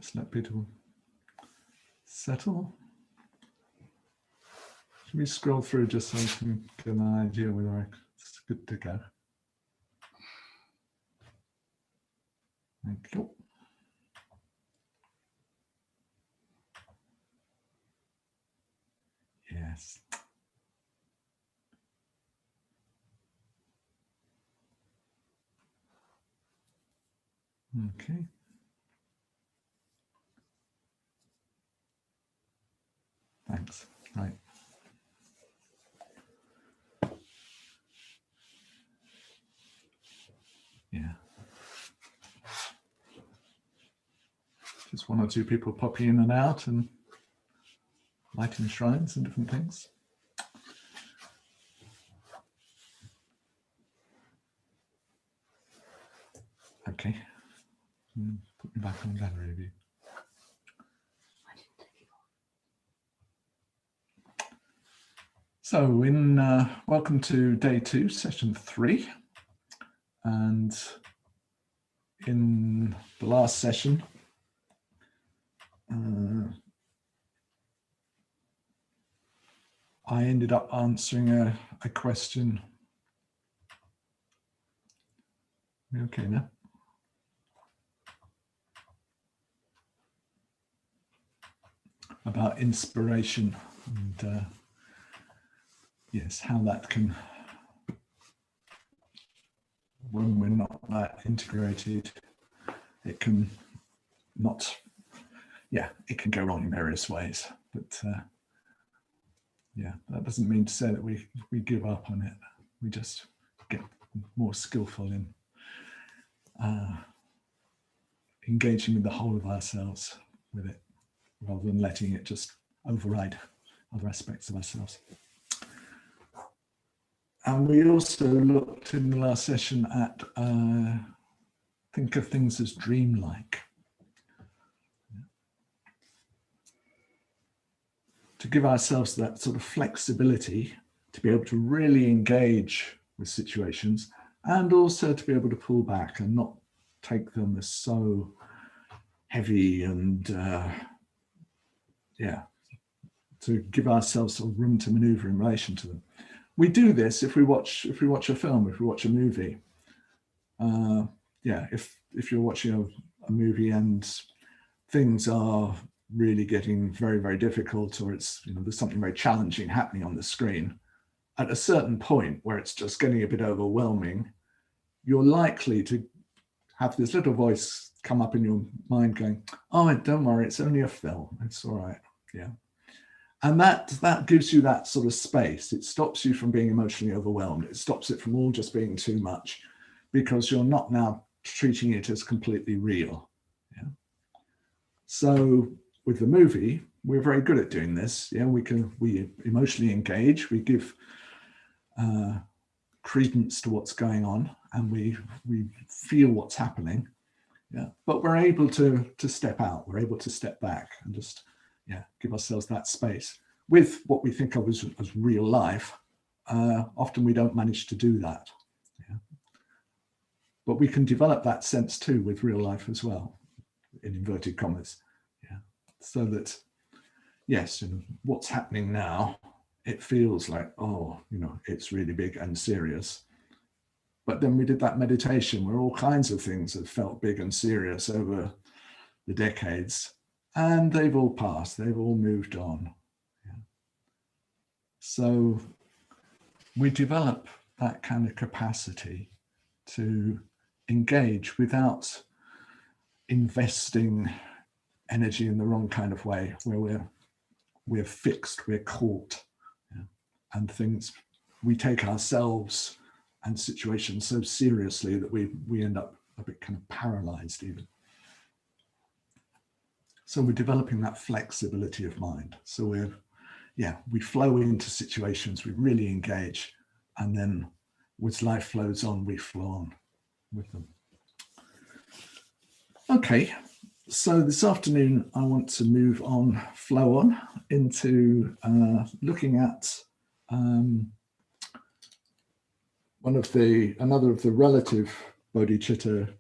Just let people settle. Should we scroll through just so I can get an idea whether it's good to go? Thank you. Yes. Okay. Thanks. Right. Yeah. Just one or two people popping in and out and lighting shrines and different things. Okay. Put me back on gallery view. So welcome to day 2, session 3. And in the last session, I ended up answering a question. Okay now. About inspiration and yes, how that can, when we're not that integrated, it can not, yeah, it can go wrong in various ways. But yeah, that doesn't mean to say that we give up on it. We just get more skillful in engaging with the whole of ourselves with it, rather than letting it just override other aspects of ourselves. And we also looked in the last session at think of things as dreamlike. To give ourselves that sort of flexibility to be able to really engage with situations, and also to be able to pull back and not take them as so heavy, and yeah, to give ourselves some room to maneuver in relation to them. We do this if we watch a film, if we watch a movie. Yeah, if you're watching a movie and things are really getting very, very difficult, or it's, you know, there's something very challenging happening on the screen, at a certain point where it's just getting a bit overwhelming, you're likely to have this little voice come up in your mind going, oh, don't worry, it's only a film, it's all right. Yeah. And that gives you that sort of space. It stops you from being emotionally overwhelmed. It stops it from all just being too much, because you're not now treating it as completely real. Yeah. So with the movie, we're very good at doing this. Yeah, we emotionally engage, we give credence to what's going on, and we feel what's happening. Yeah, but we're able to step out. We're able to step back and just, yeah, give ourselves that space. With what we think of as real life, often we don't manage to do that. Yeah. But we can develop that sense too with real life as well, in inverted commas. Yeah. So that, yes, you know, what's happening now, it feels like, oh, you know, it's really big and serious. But then we did that meditation where all kinds of things have felt big and serious over the decades, and they've all passed, they've all moved on. Yeah. So we develop that kind of capacity to engage without investing energy in the wrong kind of way, where we're fixed, we're caught, yeah, and things, we take ourselves and situations so seriously that we end up a bit kind of paralyzed even. So we're developing that flexibility of mind. So we flow into situations, we really engage, and then as life flows on, we flow on with them. Okay, so this afternoon I want to flow on into looking at another of the relative bodhicitta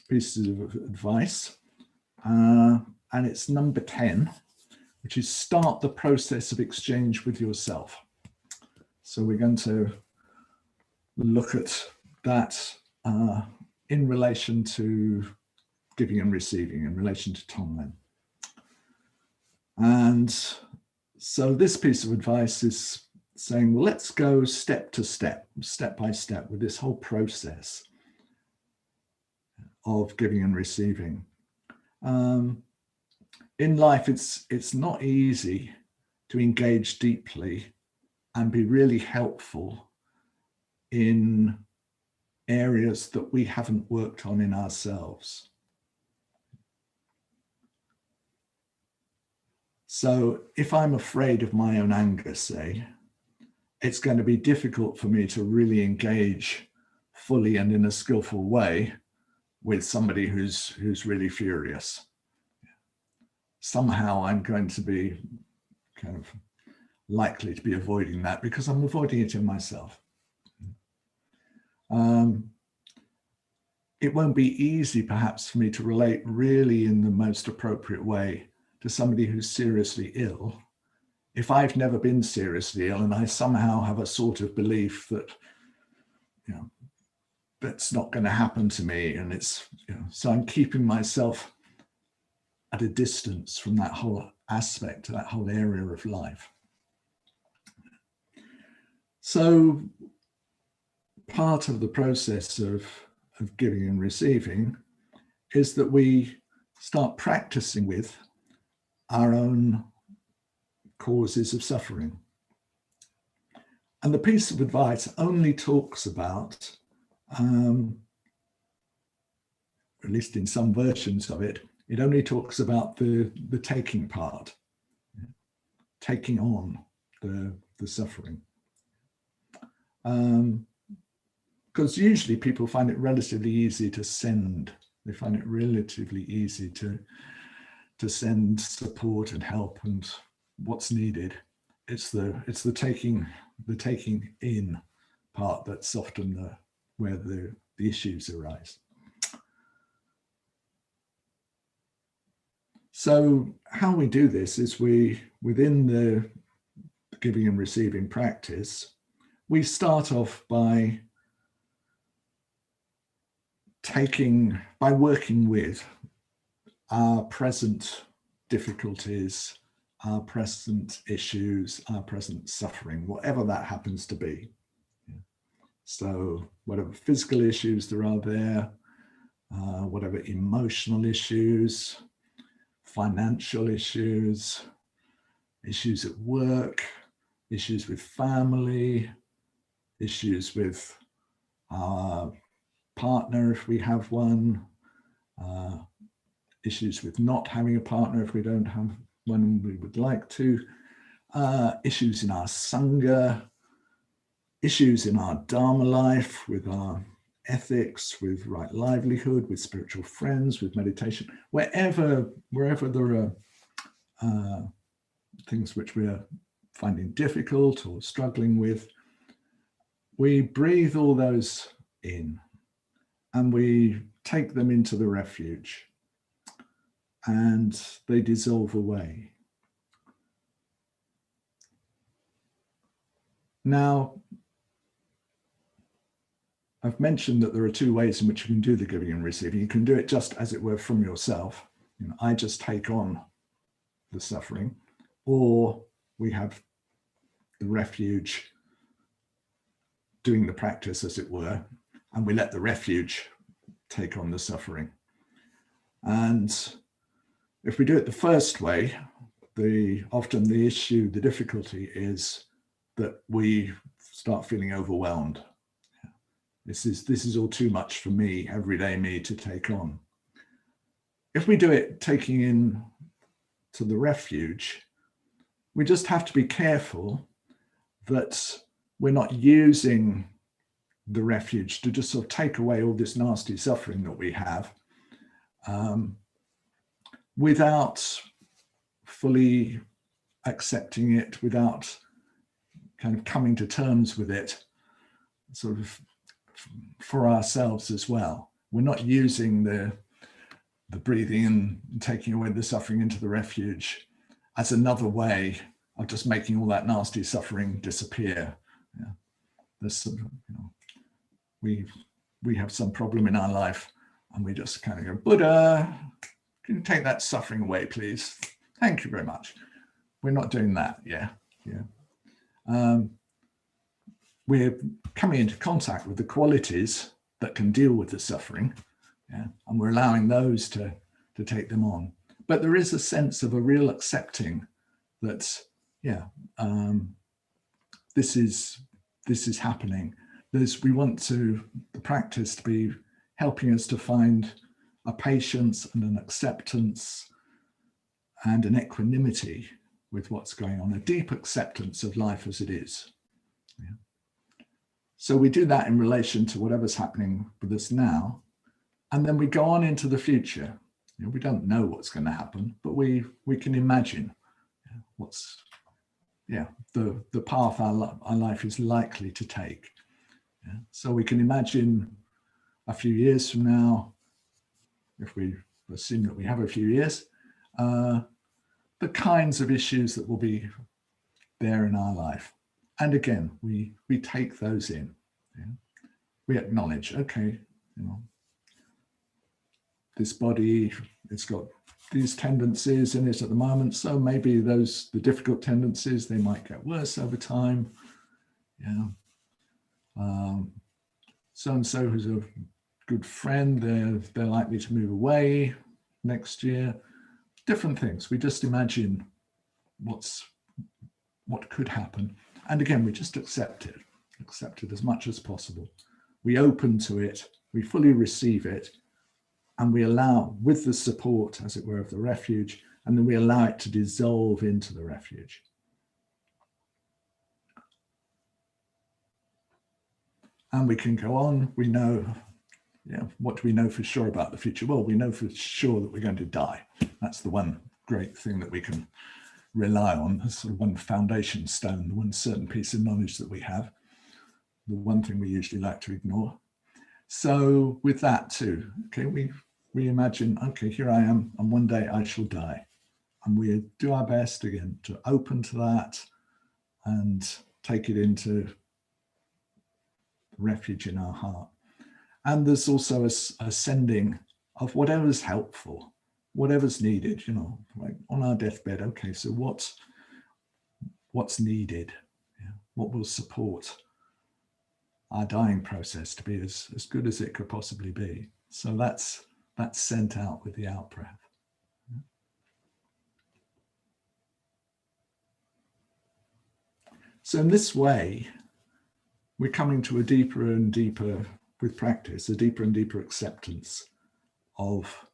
pieces of advice, and it's number 10, which is start the process of exchange with yourself. So we're going to look at that in relation to giving and receiving, in relation to Tonglen. And so this piece of advice is saying, well, let's go step to step, step by step with this whole process of giving and receiving. In life, it's not easy to engage deeply and be really helpful in areas that we haven't worked on in ourselves. So if I'm afraid of my own anger, say, it's going to be difficult for me to really engage fully and in a skillful way with somebody who's really furious. Somehow I'm going to be kind of likely to be avoiding that because I'm avoiding it in myself. It won't be easy perhaps for me to relate really in the most appropriate way to somebody who's seriously ill if I've never been seriously ill and I somehow have a sort of belief that, that's not going to happen to me. And it's, so I'm keeping myself at a distance from that whole aspect, that whole area of life. So part of the process of giving and receiving is that we start practicing with our own causes of suffering. And the piece of advice only talks about, at least in some versions of it, it only talks about the taking part, taking on the suffering. Because usually people find it relatively easy to send. They find it relatively easy to send support and help and what's needed. It's the taking in part that's often where the issues arise. So how we do this is within the giving and receiving practice, we start off by working with our present difficulties, our present issues, our present suffering, whatever that happens to be. So whatever physical issues there are there, whatever emotional issues, financial issues, issues at work, issues with family, issues with our partner if we have one, issues with not having a partner if we don't have one we would like to, issues in our Sangha, issues in our Dharma life, with our ethics, with right livelihood, with spiritual friends, with meditation, wherever there are things which we are finding difficult or struggling with, we breathe all those in and we take them into the refuge and they dissolve away. Now, I've mentioned that there are two ways in which you can do the giving and receiving. You can do it just as it were from yourself. I just take on the suffering, or we have the refuge doing the practice as it were, and we let the refuge take on the suffering. And if we do it the first way, often the issue, the difficulty is that we start feeling overwhelmed. This is all too much for me, everyday me, to take on. If we do it taking in to the refuge, we just have to be careful that we're not using the refuge to just sort of take away all this nasty suffering that we have without fully accepting it, without kind of coming to terms with it, sort of for ourselves as well. We're not using the the breathing in and taking away the suffering into the refuge as another way of just making all that nasty suffering disappear. Yeah. There's some, we have some problem in our life and we just kind of go, Buddha, can you take that suffering away, please? Thank you very much. We're not doing that. Yeah. We're coming into contact with the qualities that can deal with the suffering. Yeah, and we're allowing those to take them on. But there is a sense of a real accepting that, this is happening. We want the practice to be helping us to find a patience and an acceptance and an equanimity with what's going on, a deep acceptance of life as it is. Yeah. So we do that in relation to whatever's happening with us now. And then we go on into the future. We don't know what's going to happen, but we can imagine what's the path our life is likely to take. Yeah. So we can imagine a few years from now, if we assume that we have a few years, the kinds of issues that will be there in our life. And again, we take those in. Yeah. We acknowledge, okay, this body, it's got these tendencies in it at the moment. So maybe the difficult tendencies, they might get worse over time. Yeah. So-and-so who's a good friend, they're likely to move away next year. Different things. We just imagine what could happen. And again, we just accept it as much as possible. We open to it, we fully receive it, and we allow, with the support, as it were, of the refuge, and then we allow it to dissolve into the refuge. And we can go on. We know, what do we know for sure about the future? Well, we know for sure that we're going to die. That's the one great thing that we can rely on, as sort of one foundation stone, the one certain piece of knowledge that we have, the one thing we usually like to ignore. So with that too, okay, we imagine, okay, here I am, and one day I shall die. And we do our best again to open to that and take it into refuge in our heart. And there's also a sending of whatever's helpful, whatever's needed, like on our deathbed, okay, so what's needed? Yeah, what will support our dying process to be as good as it could possibly be? So that's sent out with the out breath. So in this way, we're coming to a deeper and deeper, with practice, a deeper and deeper acceptance of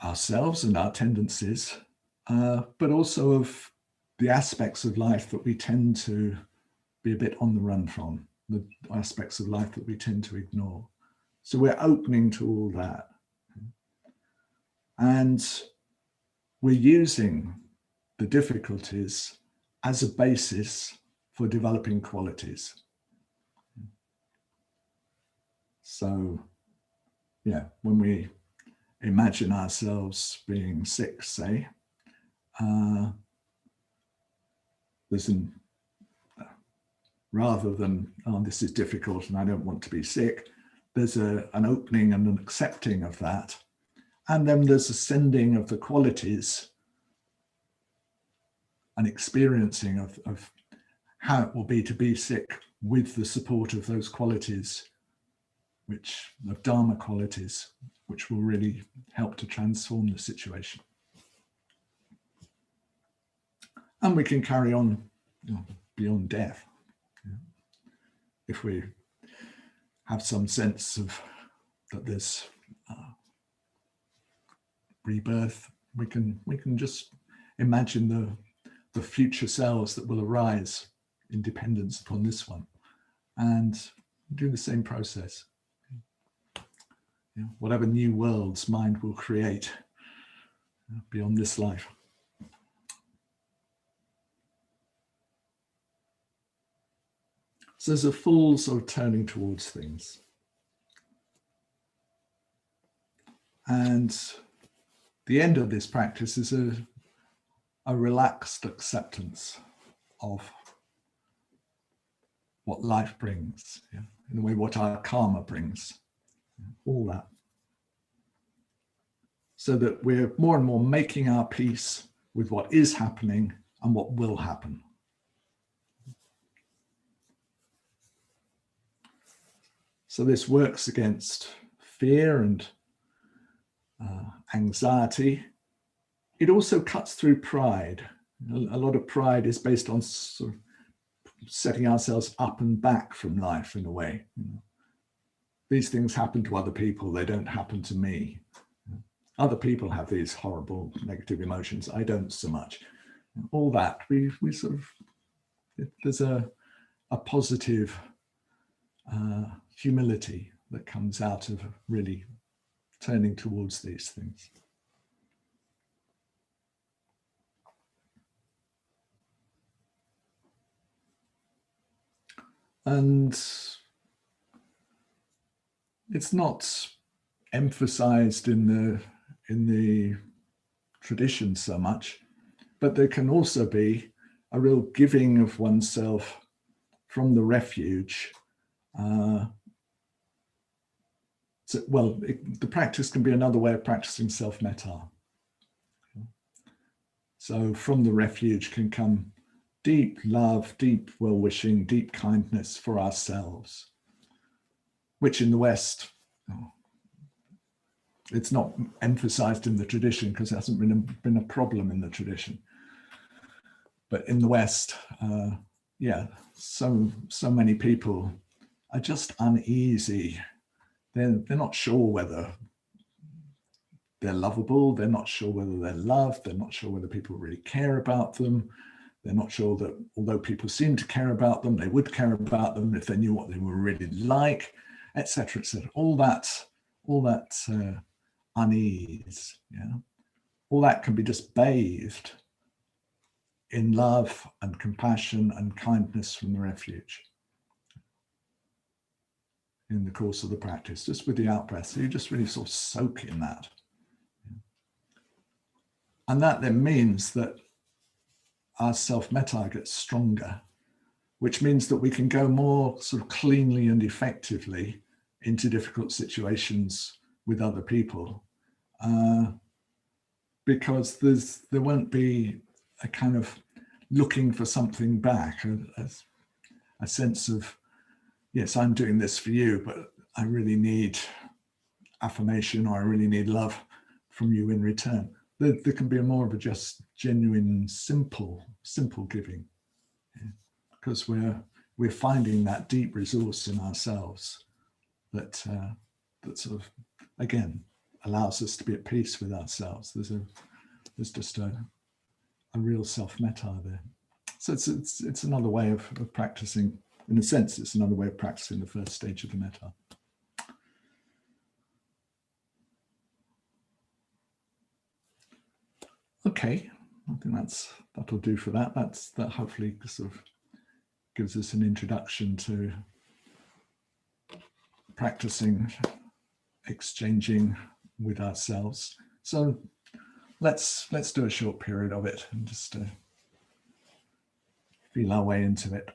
ourselves and our tendencies, but also of the aspects of life that we tend to be a bit on the run from, the aspects of life that we tend to ignore. So we're opening to all that. And we're using the difficulties as a basis for developing qualities. So, when we imagine ourselves being sick, say, rather than, oh, this is difficult and I don't want to be sick, there's an opening and an accepting of that. And then there's a sending of the qualities, an experiencing of how it will be to be sick with the support of those qualities, of Dharma qualities, which will really help to transform the situation. And we can carry on beyond death. If we have some sense of that there's rebirth, we can just imagine the future selves that will arise in dependence upon this one, and do the same process. Whatever new worlds mind will create beyond this life. So there's a full sort of turning towards things. And the end of this practice is a relaxed acceptance of what life brings, yeah? In a way, what our karma brings, all that. So that we're more and more making our peace with what is happening and what will happen. So this works against fear and anxiety. It also cuts through pride. A lot of pride is based on sort of setting ourselves up and back from life in a way. These things happen to other people, they don't happen to me. Other people have these horrible negative emotions, I don't so much. All that, we sort of, there's a positive humility that comes out of really turning towards these things. And it's not emphasized in the tradition so much, but there can also be a real giving of oneself from the refuge. The practice can be another way of practicing self-metta. So from the refuge can come deep love, deep well-wishing, deep kindness for ourselves, which in the West, it's not emphasized in the tradition because it hasn't been a problem in the tradition. But in the West, so many people are just uneasy. They're not sure whether they're lovable. They're not sure whether they're loved. They're not sure whether people really care about them. They're not sure that although people seem to care about them, they would care about them if they knew what they were really like, etc., etc. All that unease, yeah, all that can be just bathed in love and compassion and kindness from the refuge in the course of the practice, just with the out breath. So you just really sort of soak in that. And that then means that our self-metta gets stronger, which means that we can go more sort of cleanly and effectively into difficult situations with other people, because there won't be a kind of looking for something back, a sense of, yes, I'm doing this for you, but I really need affirmation or I really need love from you in return. There can be more of a just genuine, simple giving, because we're finding that deep resource in ourselves that sort of, again, allows us to be at peace with ourselves. There's just a real self-metta there. So it's another way of practicing. In a sense, it's another way of practicing the first stage of the metta. Okay, I think that'll do for that. That hopefully sort of gives us an introduction to practicing exchanging with ourselves. So let's do a short period of it and just feel our way into it.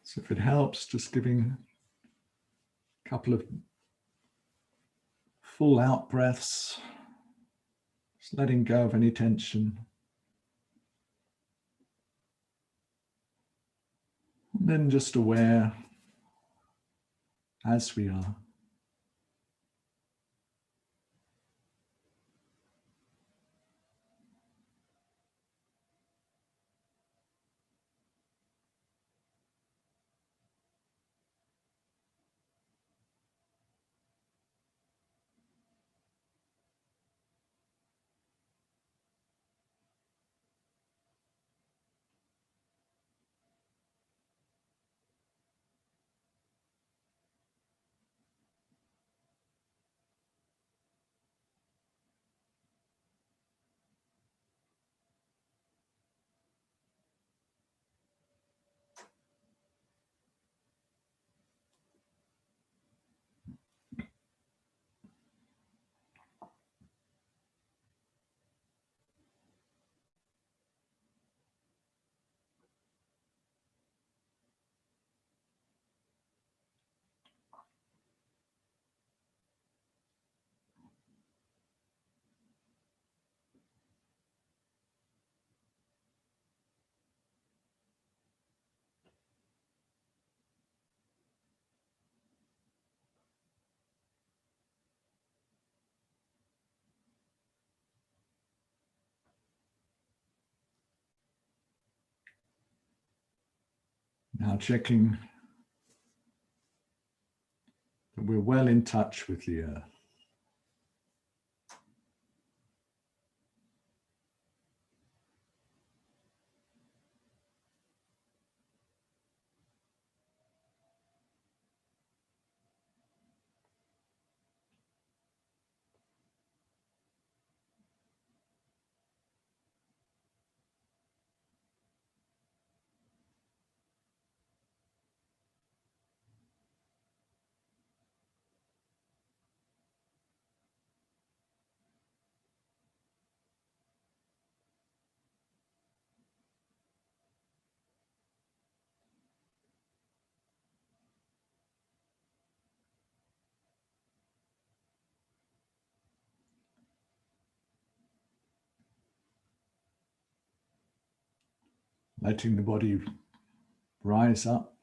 So if it helps, just giving a couple of full out breaths, just letting go of any tension. And then just aware as we are. Now checking that we're well in touch with the earth. Letting the body rise up,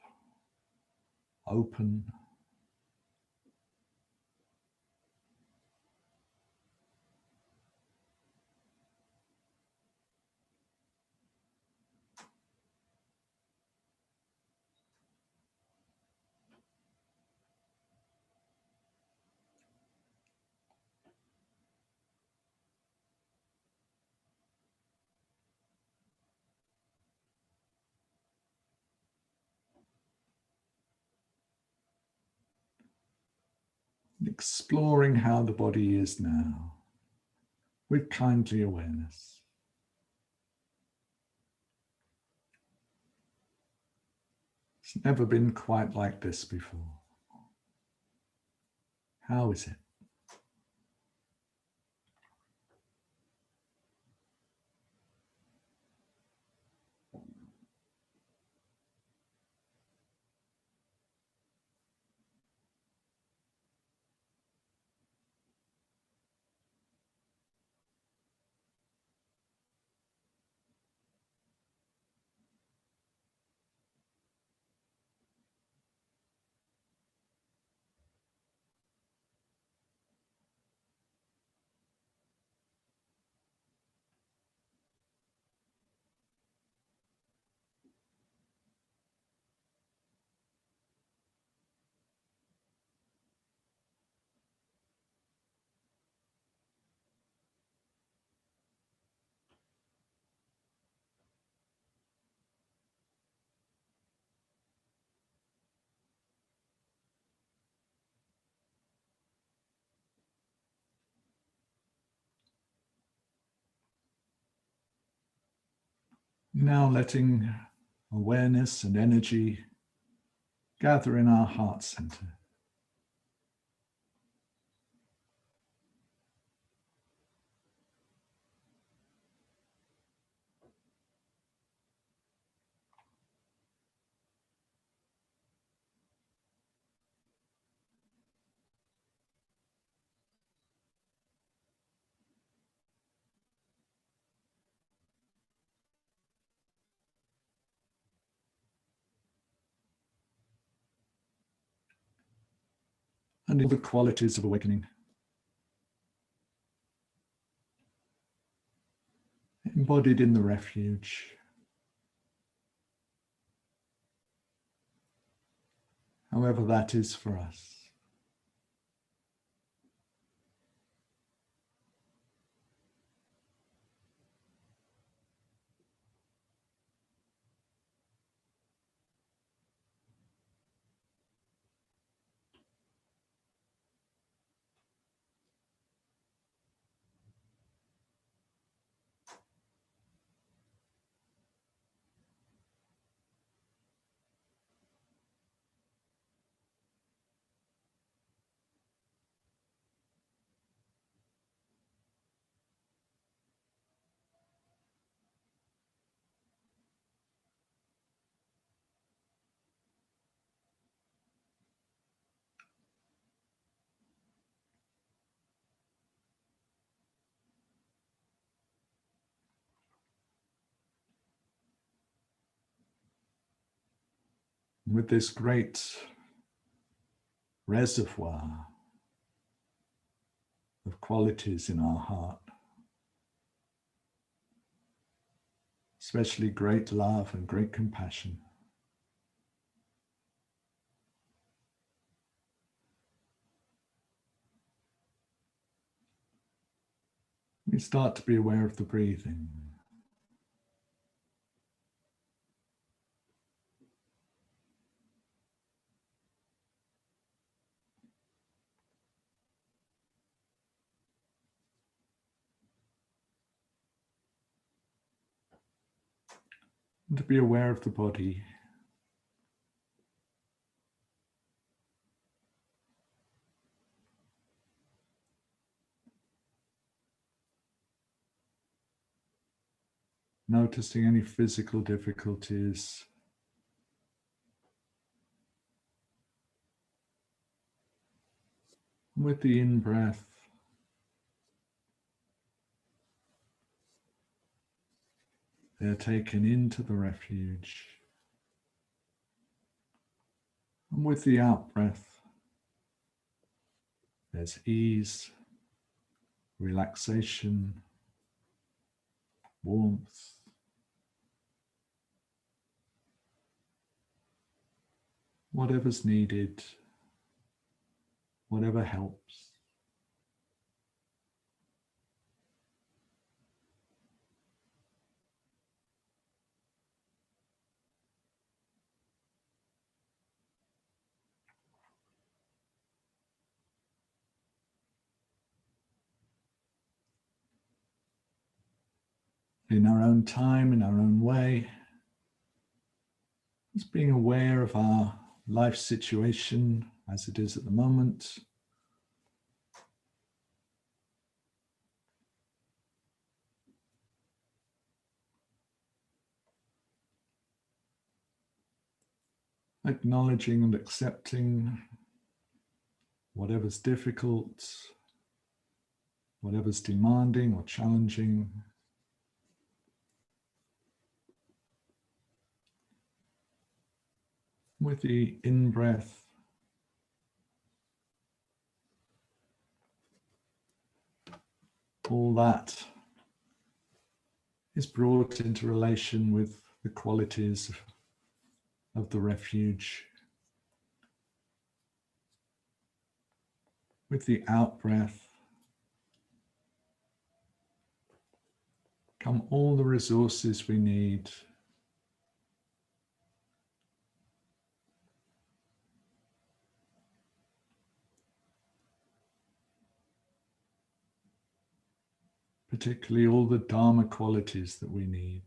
open. Exploring how the body is now with kindly awareness. It's never been quite like this before. How is it? Now letting awareness and energy gather in our heart center. and all the qualities of awakening. Embodied in the refuge. However that is for us. With this great reservoir of qualities in our heart, especially great love and great compassion, we start to be aware of the breathing. And to be aware of the body. Noticing any physical difficulties. With the in-breath, they're taken into the refuge. And with the out-breath, there's ease, relaxation, warmth. Whatever's needed, whatever helps. In our own time, in our own way, just being aware of our life situation as it is at the moment. Acknowledging and accepting whatever's difficult, whatever's demanding or challenging. With the in-breath, all that is brought into relation with the qualities of the refuge. With the out-breath, come all the resources we need particularly all the Dharma qualities that we need.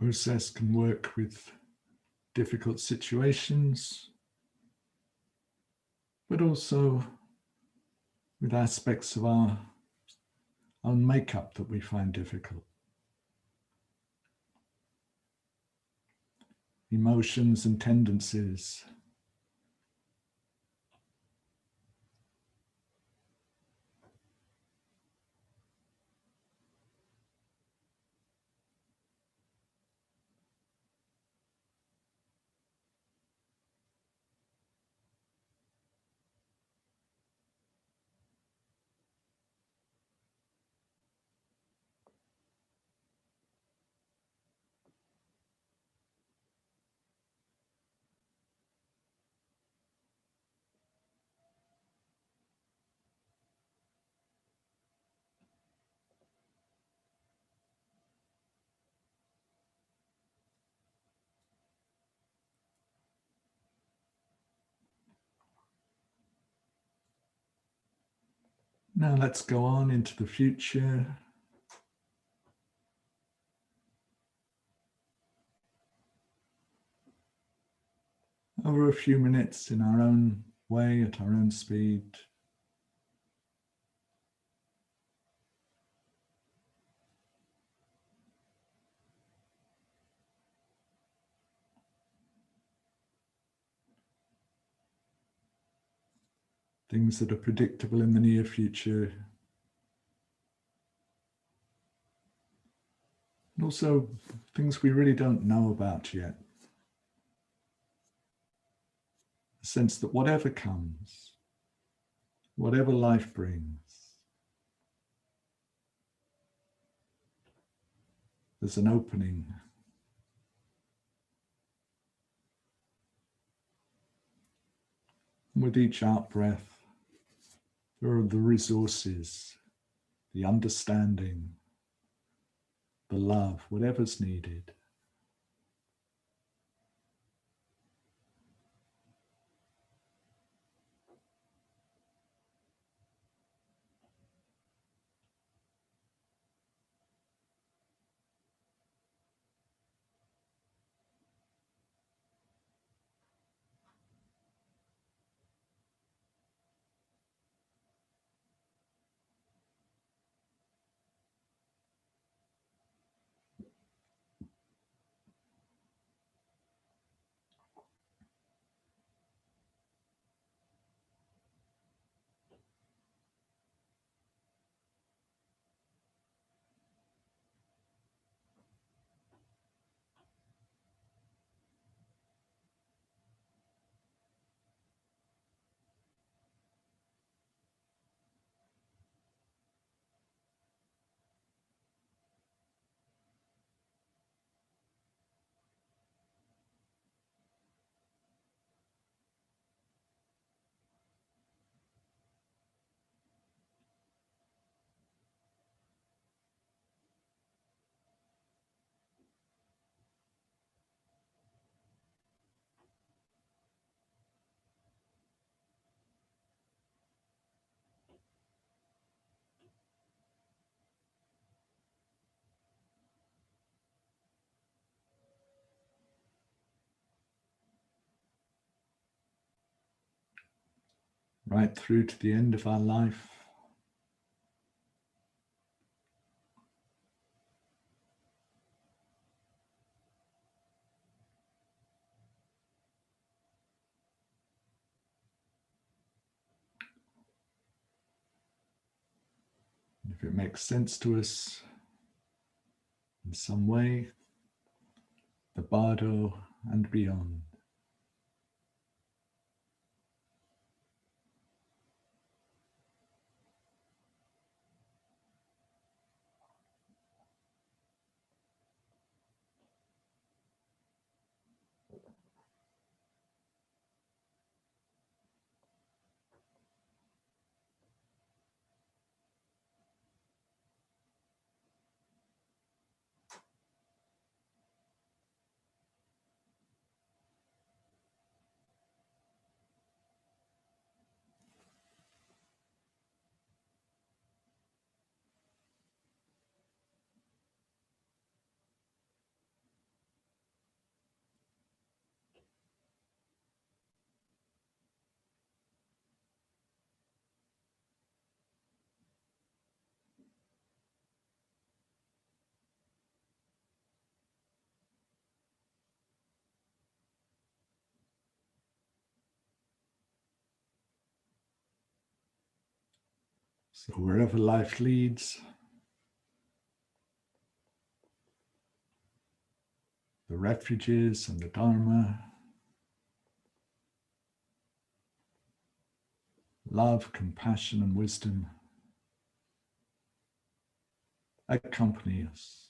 process can work with difficult situations, but also with aspects of our own makeup that we find difficult. Emotions and tendencies. Now let's go on into the future. Over a few minutes in our own way, at our own speed. Things that are predictable in the near future. And also things we really don't know about yet. The sense that whatever comes, whatever life brings, there's an opening. And with each out-breath, there are the resources, the understanding, the love, whatever's needed. Right through to the end of our life. And if it makes sense to us in some way, the bardo and beyond. So wherever life leads, the refuges and the Dharma, love, compassion, and wisdom accompany us.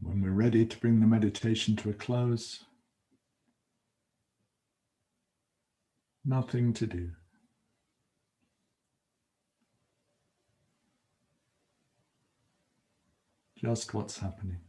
When we're ready to bring the meditation to a close, nothing to do. Just what's happening.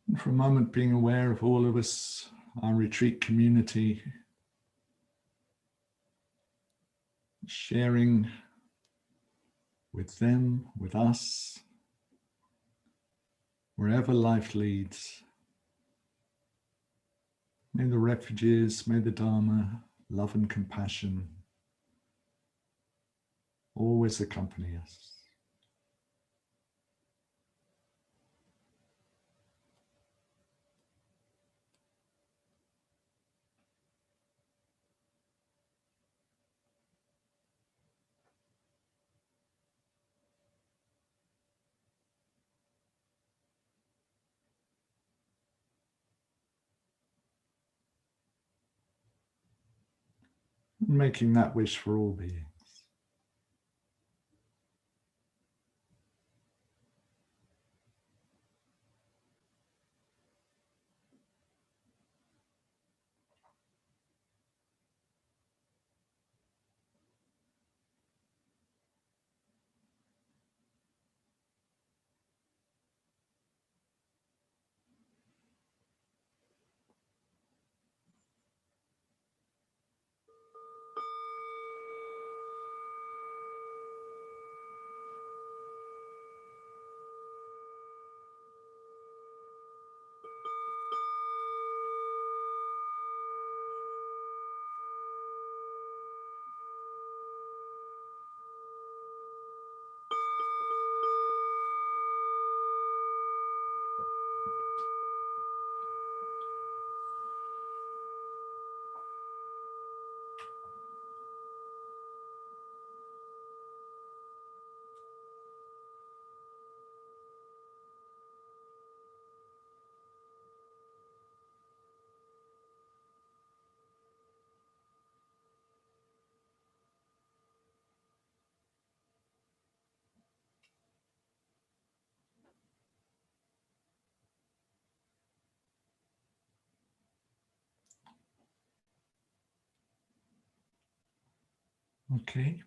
And for a moment, being aware of all of us, our retreat community, sharing with them, with us, wherever life leads. May the refuges, may the Dharma, love and compassion always accompany us. And making that wish for all beings. Okay,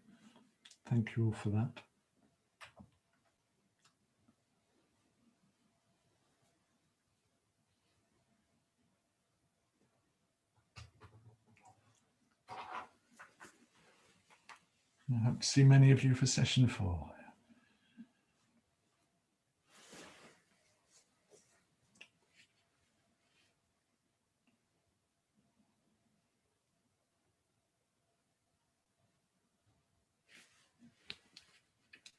thank you all for that. I hope to see many of you for session 4.